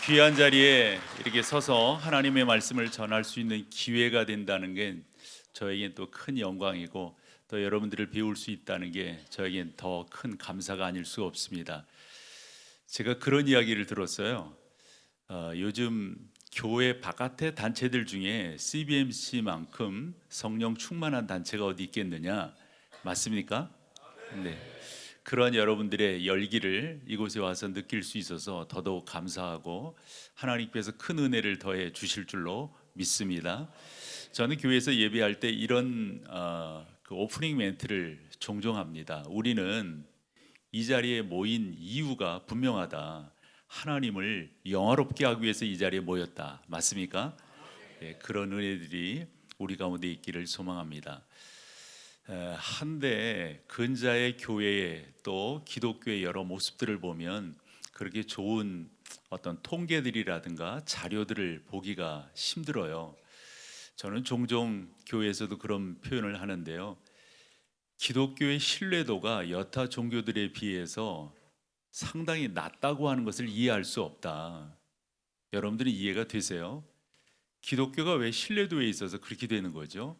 귀한 자리에 이렇게 서서 하나님의 말씀을 전할 수 있는 기회가 된다는 게 저에겐 또 큰 영광이고, 또 여러분들을 배울 수 있다는 게 저에겐 더 큰 감사가 아닐 수 없습니다. 제가 그런 이야기를 들었어요. 요즘 교회 바깥의 단체들 중에 CBMC만큼 성령 충만한 단체가 어디 있겠느냐? 맞습니까? 네. 그런 여러분들의 열기를 이곳에 와서 느낄 수 있어서 더더욱 감사하고, 하나님께서 큰 은혜를 더해 주실 줄로 믿습니다. 저는 교회에서 예배할 때 이런 그 오프닝 멘트를 종종 합니다. 우리는 이 자리에 모인 이유가 분명하다. 하나님을 영화롭게 하기 위해서 이 자리에 모였다. 맞습니까? 네, 그런 은혜들이 우리 가운데 있기를 소망합니다. 한데 근자의 교회에 또 기독교의 여러 모습들을 보면 그렇게 좋은 어떤 통계들이라든가 자료들을 보기가 힘들어요. 저는 종종 교회에서도 그런 표현을 하는데요. 기독교의 신뢰도가 여타 종교들에 비해서 상당히 낮다고 하는 것을 이해할 수 없다. 여러분들은 이해가 되세요? 기독교가 왜 신뢰도에 있어서 그렇게 되는 거죠?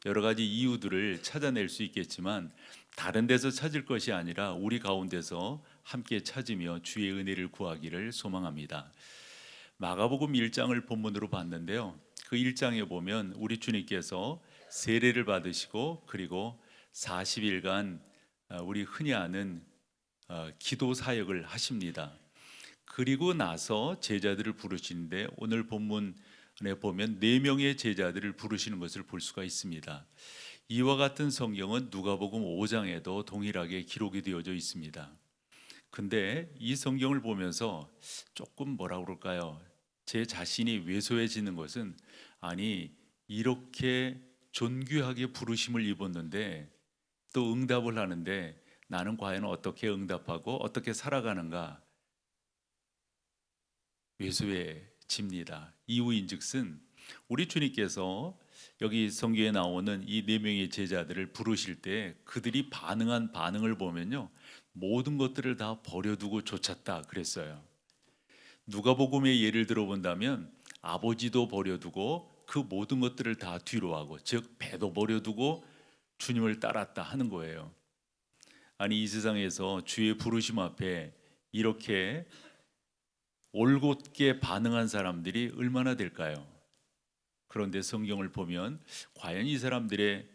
여러 가지 이유들을 찾아낼 수 있겠지만 다른 데서 찾을 것이 아니라 우리 가운데서 함께 찾으며 주의 은혜를 구하기를 소망합니다. 마가복음 1장을 본문으로 봤는데요. 그 1장에 보면 우리 주님께서 세례를 받으시고 그리고 40일간 우리 흔히 아는 기도 사역을 하십니다. 그리고 나서 제자들을 부르시는데 오늘 본문에 보면 4명의 제자들을 부르시는 것을 볼 수가 있습니다. 이와 같은 성경은 누가복음 5장에도 동일하게 기록이 되어져 있습니다. 근데 이 성경을 보면서 조금 뭐라 그럴까요? 제 자신이 왜소해지는 것은, 아니 이렇게 존귀하게 부르심을 입었는데 또 응답을 하는데 나는 과연 어떻게 응답하고 어떻게 살아가는가, 왜소해집니다. 이유인즉슨 우리 주님께서 여기 성경에 나오는 이 4명의 제자들을 부르실 때 그들이 반응한 반응을 보면요, 모든 것들을 다 버려두고 쫓았다 그랬어요. 누가복음의 예를 들어본다면 아버지도 버려두고 그 모든 것들을 다 뒤로하고, 즉 배도 버려두고 주님을 따랐다 하는 거예요. 아니 이 세상에서 주의 부르심 앞에 이렇게 올곧게 반응한 사람들이 얼마나 될까요? 그런데 성경을 보면 과연 이 사람들의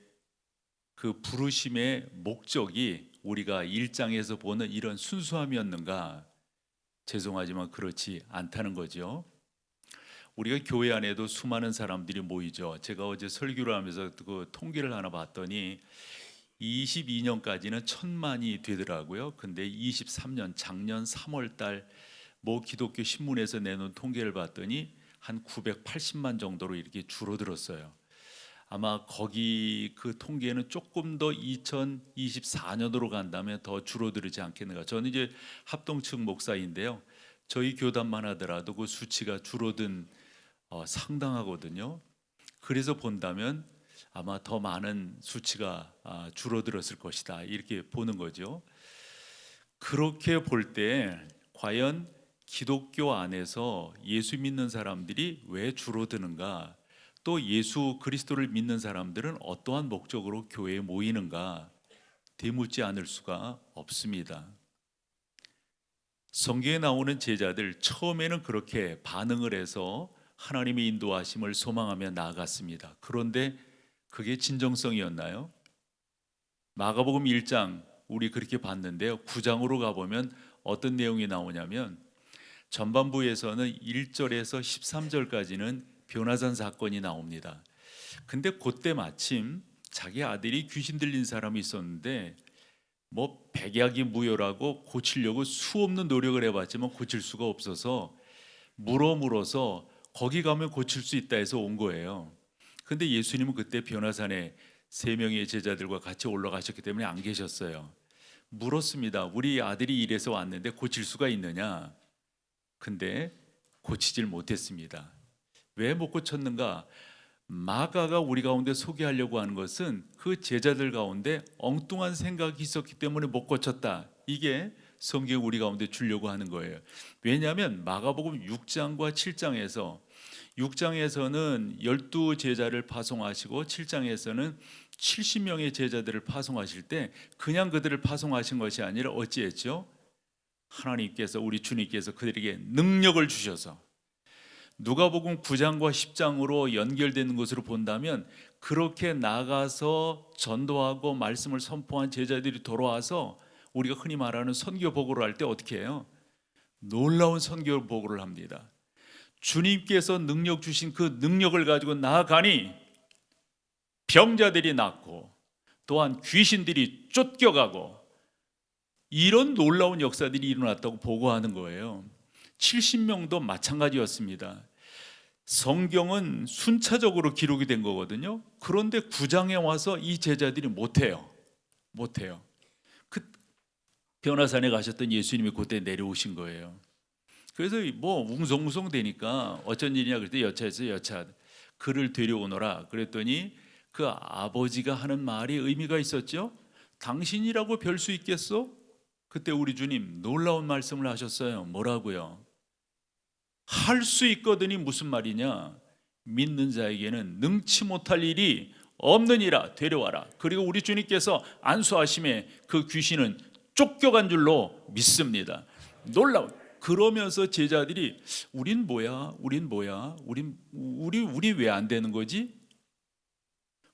그 부르심의 목적이 우리가 1장에서 보는 이런 순수함이었는가? 죄송하지만 그렇지 않다는 거죠. 우리가 교회 안에도 수많은 사람들이 모이죠. 제가 어제 설교를 하면서 그 통계를 하나 봤더니 22년까지는 1000만이 되더라고요. 근데 23년 작년 3월 달 모 기독교 신문에서 내놓은 통계를 봤더니 한 980만 정도로 이렇게 줄어들었어요. 아마 거기 그 통계는 조금 더 2024년으로 간다면 더 줄어들지 않겠는가. 저는 이제 합동측 목사인데요. 저희 교단만 하더라도 그 수치가 줄어든 상당하거든요. 그래서 본다면 아마 더 많은 수치가 줄어들었을 것이다, 이렇게 보는 거죠. 그렇게 볼 때 과연 기독교 안에서 예수 믿는 사람들이 왜 줄어드는가, 또 예수 그리스도를 믿는 사람들은 어떠한 목적으로 교회에 모이는가 되묻지 않을 수가 없습니다. 성경에 나오는 제자들 처음에는 그렇게 반응을 해서 하나님의 인도하심을 소망하며 나아갔습니다. 그런데 그게 진정성이었나요? 마가복음 1장 우리 그렇게 봤는데요. 9장으로 가보면 어떤 내용이 나오냐면 전반부에서는 1절에서 13절까지는 변화산 사건이 나옵니다. 근데 그때 마침 자기 아들이 귀신 들린 사람이 있었는데 뭐 백약이 무효라고 고치려고 수없는 노력을 해봤지만 고칠 수가 없어서 물어서 거기 가면 고칠 수 있다 해서 온 거예요. 근데 예수님은 그때 변화산에 3명의 제자들과 같이 올라가셨기 때문에 안 계셨어요. 물었습니다. 우리 아들이 이래서 왔는데 고칠 수가 있느냐? 근데 고치질 못했습니다. 왜 못 고쳤는가? 마가가 우리 가운데 소개하려고 하는 것은 그 제자들 가운데 엉뚱한 생각이 있었기 때문에 못 고쳤다. 이게 성경 우리 가운데 주려고 하는 거예요. 왜냐하면 마가복음 6장과 7장에서 6장에서는 12제자를 파송하시고 7장에서는 70명의 제자들을 파송하실 때 그냥 그들을 파송하신 것이 아니라 어찌했죠? 하나님께서, 우리 주님께서 그들에게 능력을 주셔서, 누가복음 9장과 10장으로 연결되는 것으로 본다면 그렇게 나가서 전도하고 말씀을 선포한 제자들이 돌아와서 우리가 흔히 말하는 선교 보고를 할 때 어떻게 해요? 놀라운 선교 보고를 합니다. 주님께서 능력 주신 그 능력을 가지고 나아가니 병자들이 낫고 또한 귀신들이 쫓겨가고 이런 놀라운 역사들이 일어났다고 보고하는 거예요. 70명도 마찬가지였습니다. 성경은 순차적으로 기록이 된 거거든요. 그런데 9장에 와서 이 제자들이 못해요. 그 변화산에 가셨던 예수님이 그때 내려오신 거예요. 그래서 뭐 웅성웅성 되니까 어쩐 일이냐 그랬더니 여차 그를 데려오너라 그랬더니 그 아버지가 하는 말이 의미가 있었죠. 당신이라고 별 수 있겠어? 그때 우리 주님 놀라운 말씀을 하셨어요. 뭐라고요? 할 수 있거든이 무슨 말이냐? 믿는 자에게는 능치 못할 일이 없느니라. 데려와라. 그리고 우리 주님께서 안수하심에 그 귀신은 쫓겨간 줄로 믿습니다. 놀라운. 그러면서 제자들이 우린 뭐야? 우리 왜 안 되는 거지?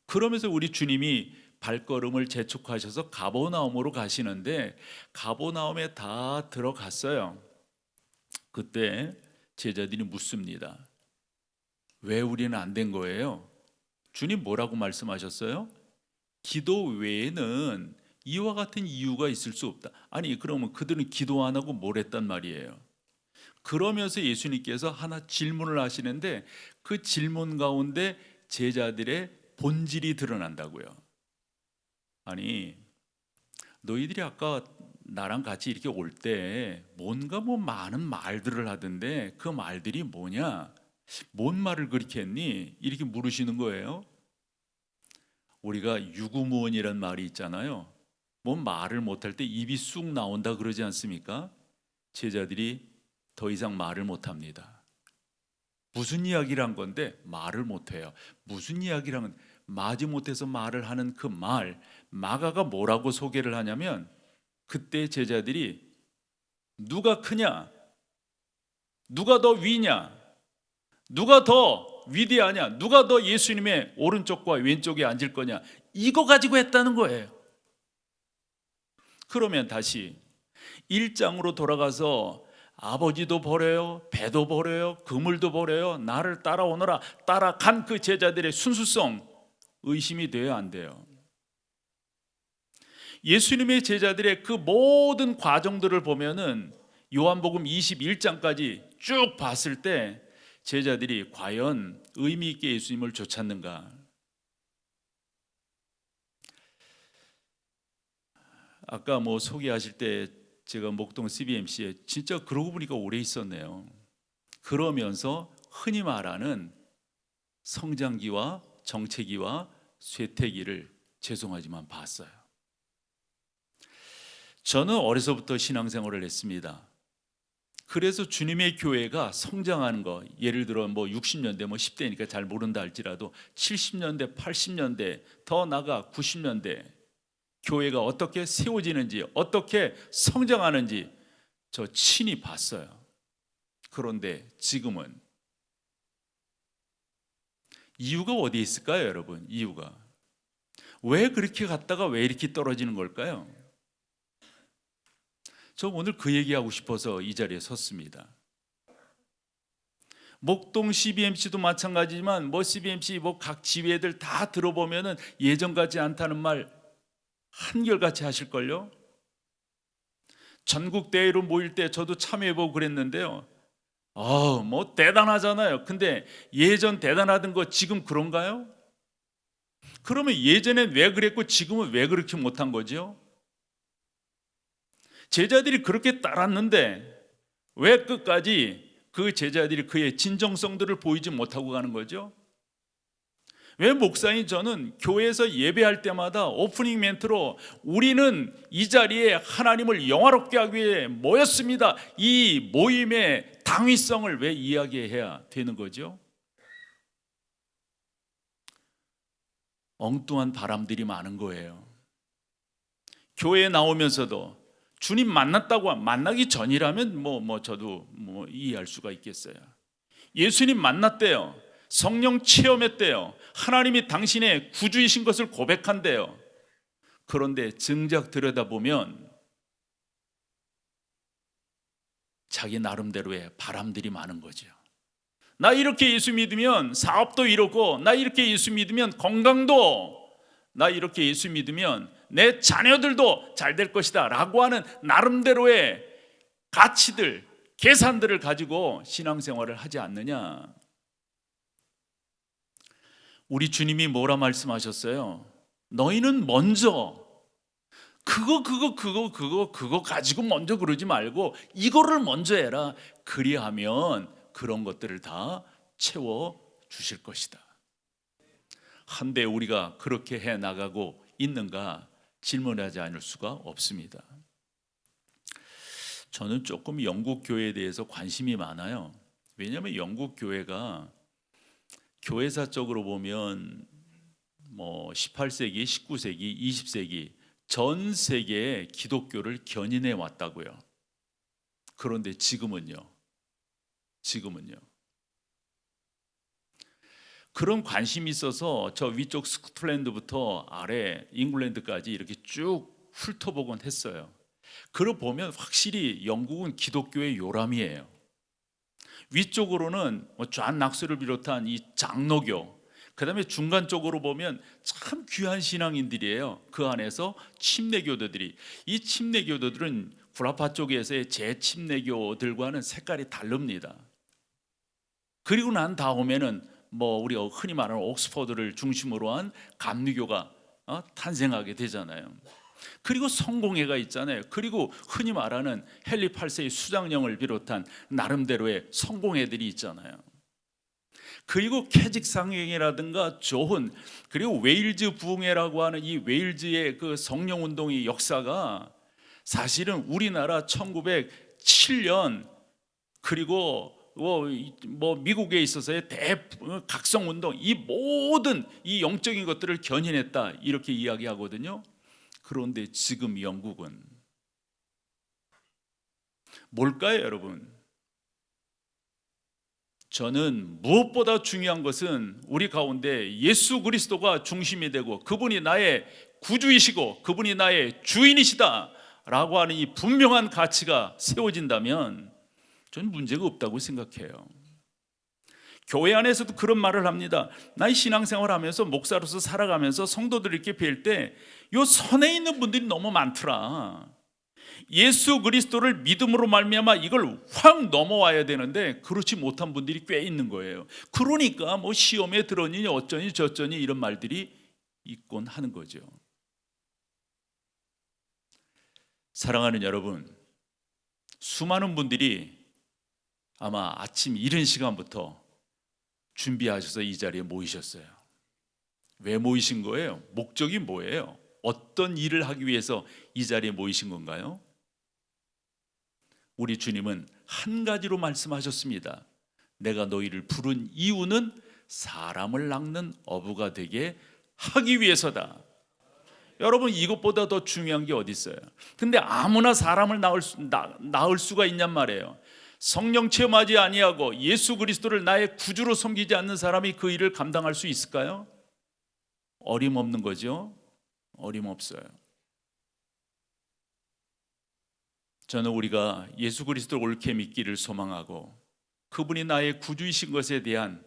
그러면서 우리 주님이 발걸음을 재촉하셔서 가버나움으로 가시는데 가버나움에 다 들어갔어요. 그때 제자들이 묻습니다. 왜 우리는 안 된 거예요? 주님 뭐라고 말씀하셨어요? 기도 외에는 이와 같은 이유가 있을 수 없다. 아니 그러면 그들은 기도 안 하고 뭘 했단 말이에요? 그러면서 예수님께서 하나 질문을 하시는데 그 질문 가운데 제자들의 본질이 드러난다고요. 아니 너희들이 아까 나랑 같이 이렇게 올 때 뭔가 많은 말들을 하던데 그 말들이 뭐냐? 뭔 말을 그렇게 했니? 이렇게 물으시는 거예요. 우리가 유구무원이란 말이 있잖아요. 뭐 말을 못할 때 입이 쑥 나온다 그러지 않습니까? 제자들이 더 이상 말을 못합니다. 무슨 이야기를 한 건데 말을 못해요. 무슨 이야기를 한 마지못해서 말을 하는 그 말, 마가가 뭐라고 소개를 하냐면 그때 제자들이 누가 크냐? 누가 더 위냐? 누가 더 위대하냐? 누가 더 예수님의 오른쪽과 왼쪽에 앉을 거냐? 이거 가지고 했다는 거예요. 그러면 다시 1장으로 돌아가서 아버지도 버려요, 배도 버려요, 그물도 버려요, 나를 따라오너라 따라간 그 제자들의 순수성 의심이 돼야 안 돼요? 예수님의 제자들의 그 모든 과정들을 보면은 요한복음 21장까지 쭉 봤을 때 제자들이 과연 의미 있게 예수님을 쫓았는가? 아까 소개하실 때 제가 목동 CBMC에 진짜 그러고 보니까 오래 있었네요. 그러면서 흔히 말하는 성장기와 정체기와 쇠퇴기를 죄송하지만 봤어요. 저는 어려서부터 신앙생활을 했습니다. 그래서 주님의 교회가 성장하는 거, 예를 들어 60년대 10대니까 잘 모른다 할지라도 70년대 80년대 더 나아가 90년대 교회가 어떻게 세워지는지 어떻게 성장하는지 저 친히 봤어요. 그런데 지금은 이유가 어디에 있을까요, 여러분? 이유가 왜 그렇게 갔다가 왜 이렇게 떨어지는 걸까요? 저 오늘 그 얘기하고 싶어서 이 자리에 섰습니다. 목동 CBMC도 마찬가지지만 CBMC 각 지회들 다 들어보면은 예전 같지 않다는 말 한결같이 하실걸요. 전국 대회로 모일 때 저도 참여해보고 그랬는데요. 대단하잖아요. 근데 예전 대단하던 거 지금 그런가요? 그러면 예전엔 왜 그랬고 지금은 왜 그렇게 못한 거죠? 제자들이 그렇게 따랐는데 왜 끝까지 그 제자들이 그의 진정성들을 보이지 못하고 가는 거죠? 왜 목사인 저는 교회에서 예배할 때마다 오프닝 멘트로 우리는 이 자리에 하나님을 영화롭게 하기 위해 모였습니다, 이 모임의 당위성을 왜 이야기해야 되는 거죠? 엉뚱한 바람들이 많은 거예요. 교회에 나오면서도 주님 만났다고, 만나기 전이라면 저도 이해할 수가 있겠어요. 예수님 만났대요. 성령 체험했대요. 하나님이 당신의 구주이신 것을 고백한대요. 그런데 정작 들여다보면 자기 나름대로의 바람들이 많은 거죠. 나 이렇게 예수 믿으면 사업도 이루고, 나 이렇게 예수 믿으면 건강도, 나 이렇게 예수 믿으면 내 자녀들도 잘 될 것이다 라고 하는 나름대로의 가치들, 계산들을 가지고 신앙생활을 하지 않느냐. 우리 주님이 뭐라 말씀하셨어요? 너희는 먼저 그거 가지고 먼저 그러지 말고 이거를 먼저 해라. 그리하면 그런 것들을 다 채워 주실 것이다. 한데 우리가 그렇게 해 나가고 있는가 질문하지 않을 수가 없습니다. 저는 조금 영국 교회에 대해서 관심이 많아요. 왜냐하면 영국 교회가 교회사적으로 보면 18세기, 19세기, 20세기 전 세계의 기독교를 견인해 왔다고요. 그런데 지금은요. 그런 관심이 있어서 저 위쪽 스코틀랜드부터 아래 잉글랜드까지 이렇게 쭉 훑어보곤 했어요. 그걸 보면 확실히 영국은 기독교의 요람이에요. 위쪽으로는 존 낙스를 비롯한 이 장로교, 그 다음에 중간 쪽으로 보면 참 귀한 신앙인들이에요. 그 안에서 침례교도들이, 이 침례교도들은 구라파 쪽에서의 제침례교들과는 색깔이 다릅니다. 그리고 난 다음에는 우리가 흔히 말하는 옥스퍼드를 중심으로 한 감리교가 탄생하게 되잖아요. 그리고 성공회가 있잖아요. 그리고 흔히 말하는 헨리 8세의 수장령을 비롯한 나름대로의 성공회들이 있잖아요. 그리고 캐직 상행이라든가 조훈, 그리고 웨일즈 부흥회라고 하는 이 웨일즈의 그 성령 운동의 역사가 사실은 우리나라 1907년 그리고 미국에 있어서의 대각성 운동, 이 모든 이 영적인 것들을 견인했다 이렇게 이야기하거든요. 그런데 지금 영국은 뭘까요, 여러분? 저는 무엇보다 중요한 것은 우리 가운데 예수 그리스도가 중심이 되고 그분이 나의 구주이시고 그분이 나의 주인이시다 라고 하는 이 분명한 가치가 세워진다면 저는 문제가 없다고 생각해요. 교회 안에서도 그런 말을 합니다. 나의 신앙생활 하면서 목사로서 살아가면서 성도들 이렇게 뵐 때 요 선에 있는 분들이 너무 많더라. 예수 그리스도를 믿음으로 말미암아 이걸 확 넘어와야 되는데 그렇지 못한 분들이 꽤 있는 거예요. 그러니까 시험에 들었니 어쩌니 저쩌니 이런 말들이 있곤 하는 거죠. 사랑하는 여러분, 수많은 분들이 아마 아침 이른 시간부터 준비하셔서 이 자리에 모이셨어요. 왜 모이신 거예요? 목적이 뭐예요? 어떤 일을 하기 위해서 이 자리에 모이신 건가요? 우리 주님은 한 가지로 말씀하셨습니다. 내가 너희를 부른 이유는 사람을 낚는 어부가 되게 하기 위해서다. 여러분, 이것보다 더 중요한 게 어디 있어요? 근데 아무나 사람을 낳을 수가 있냔 말이에요. 성령 체험하지 아니하고 예수 그리스도를 나의 구주로 섬기지 않는 사람이 그 일을 감당할 수 있을까요? 어림없는 거죠. 어림없어요. 저는 우리가 예수 그리스도를 옳게 믿기를 소망하고 그분이 나의 구주이신 것에 대한,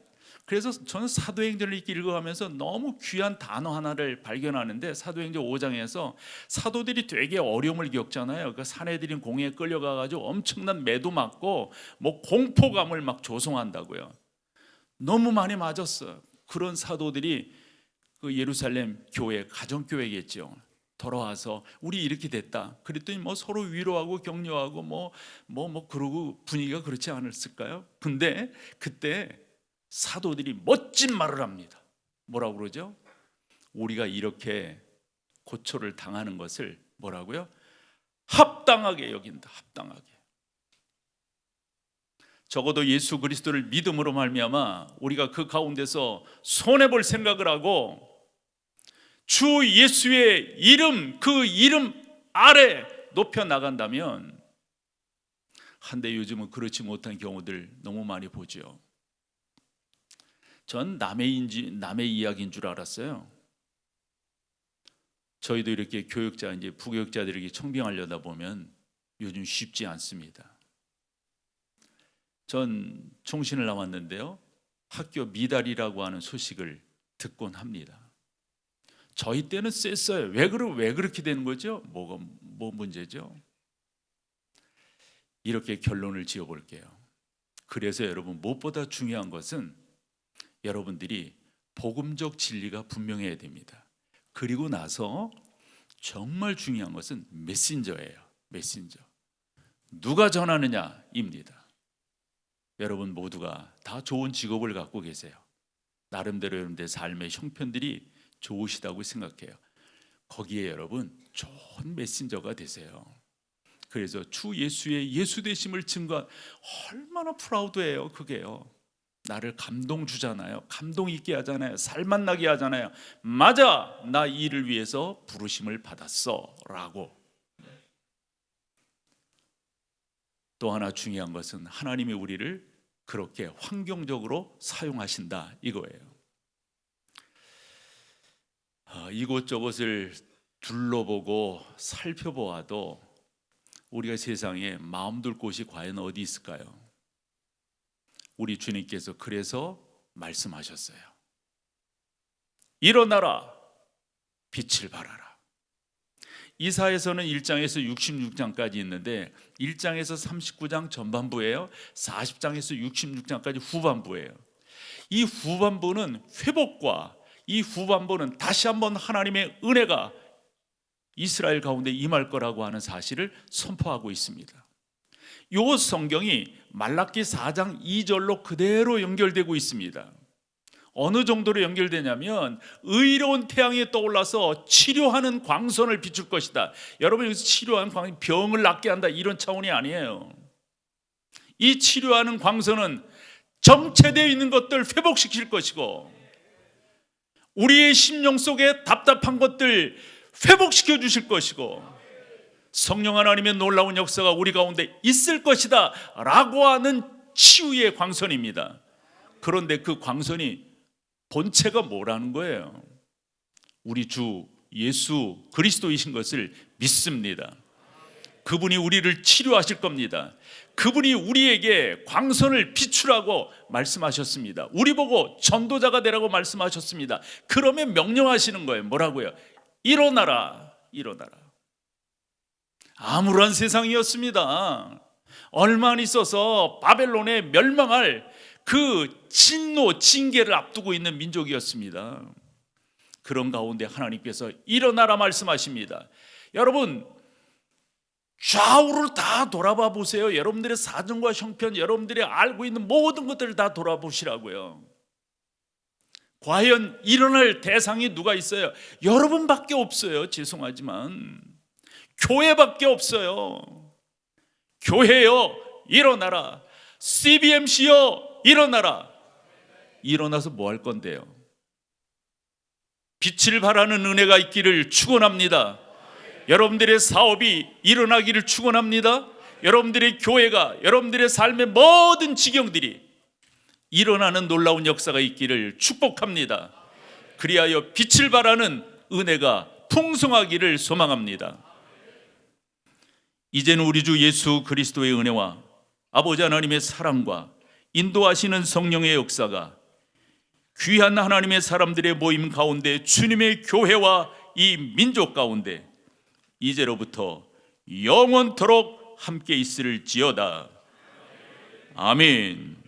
그래서 저는 사도행전을 읽어가면서 너무 귀한 단어 하나를 발견하는데, 사도행전 5장에서 사도들이 되게 어려움을 겪잖아요. 그 사내들인 공회에 끌려가가지고 엄청난 매도 맞고 공포감을 막 조성한다고요. 너무 많이 맞았어요. 그런 사도들이 그 예루살렘 교회, 가정교회겠죠. 돌아와서 우리 이렇게 됐다. 그랬더니 서로 위로하고 격려하고 그러고 분위기가 그렇지 않았을까요? 근데 그때 사도들이 멋진 말을 합니다. 뭐라고 그러죠? 우리가 이렇게 고초를 당하는 것을 뭐라고요? 합당하게 여긴다. 합당하게. 적어도 예수 그리스도를 믿음으로 말미암아 우리가 그 가운데서 손해볼 생각을 하고 주 예수의 이름, 그 이름 아래 높여 나간다면, 한데 요즘은 그렇지 못한 경우들 너무 많이 보죠. 전 남의 이야기인 줄 알았어요. 저희도 이렇게 교육자, 이제 부교육자들에게 청빙하려다 보면 요즘 쉽지 않습니다. 전 총신을 나왔는데요, 학교 미달이라고 하는 소식을 듣곤 합니다. 저희 때는 셌어요. 왜 그렇게 되는 거죠? 뭐 문제죠? 이렇게 결론을 지어볼게요. 그래서 여러분, 무엇보다 중요한 것은 여러분들이 복음적 진리가 분명해야 됩니다. 그리고 나서 정말 중요한 것은 메신저예요. 메신저. 누가 전하느냐입니다. 여러분 모두가 다 좋은 직업을 갖고 계세요. 나름대로 여러분들의 삶의 형편들이 좋으시다고 생각해요. 거기에 여러분 좋은 메신저가 되세요. 그래서 주 예수의 예수 되심을 증거한, 얼마나 프라우드해요. 그게요. 나를 감동 주잖아요. 감동 있게 하잖아요. 살맛 나게 하잖아요. 맞아, 나 이 일을 위해서 부르심을 받았어 라고. 또 하나 중요한 것은 하나님이 우리를 그렇게 환경적으로 사용하신다 이거예요. 이곳저곳을 둘러보고 살펴보아도 우리가 세상에 마음 둘 곳이 과연 어디 있을까요? 우리 주님께서 그래서 말씀하셨어요. 일어나라, 빛을 발하라. 이사야서는 1장에서 66장까지 있는데 1장에서 39장 전반부예요. 40장에서 66장까지 후반부예요. 이 후반부는 회복과 이 후반부는 다시 한번 하나님의 은혜가 이스라엘 가운데 임할 거라고 하는 사실을 선포하고 있습니다. 이 성경이 말라기 4장 2절로 그대로 연결되고 있습니다. 어느 정도로 연결되냐면, 의로운 태양이 떠올라서 치료하는 광선을 비출 것이다. 여러분, 여기서 치료하는 광선이 병을 낫게 한다 이런 차원이 아니에요. 이 치료하는 광선은 정체되어 있는 것들 회복시킬 것이고, 우리의 심령 속에 답답한 것들 회복시켜 주실 것이고, 성령 하나님의 놀라운 역사가 우리 가운데 있을 것이다 라고 하는 치유의 광선입니다. 그런데 그 광선이 본체가 뭐라는 거예요? 우리 주 예수 그리스도이신 것을 믿습니다. 그분이 우리를 치료하실 겁니다. 그분이 우리에게 광선을 비추라고 말씀하셨습니다. 우리 보고 전도자가 되라고 말씀하셨습니다. 그러면 명령하시는 거예요. 뭐라고요? 일어나라, 일어나라. 암울한 세상이었습니다. 얼마 안 있어서 바벨론에 멸망할 그 진노, 징계를 앞두고 있는 민족이었습니다. 그런 가운데 하나님께서 일어나라 말씀하십니다. 여러분, 좌우를 다 돌아봐 보세요. 여러분들의 사정과 형편, 여러분들이 알고 있는 모든 것들을 다 돌아보시라고요. 과연 일어날 대상이 누가 있어요? 여러분밖에 없어요. 죄송하지만 교회밖에 없어요. 교회여 일어나라. CBMC여 일어나라. 일어나서 뭐 할 건데요? 빛을 발하는 은혜가 있기를 축원합니다. 여러분들의 사업이 일어나기를 축원합니다. 여러분들의 교회가, 여러분들의 삶의 모든 지경들이 일어나는 놀라운 역사가 있기를 축복합니다. 그리하여 빛을 발하는 은혜가 풍성하기를 소망합니다. 이제는 우리 주 예수 그리스도의 은혜와 아버지 하나님의 사랑과 인도하시는 성령의 역사가 귀한 하나님의 사람들의 모임 가운데, 주님의 교회와 이 민족 가운데 이제로부터 영원토록 함께 있을지어다. 아멘.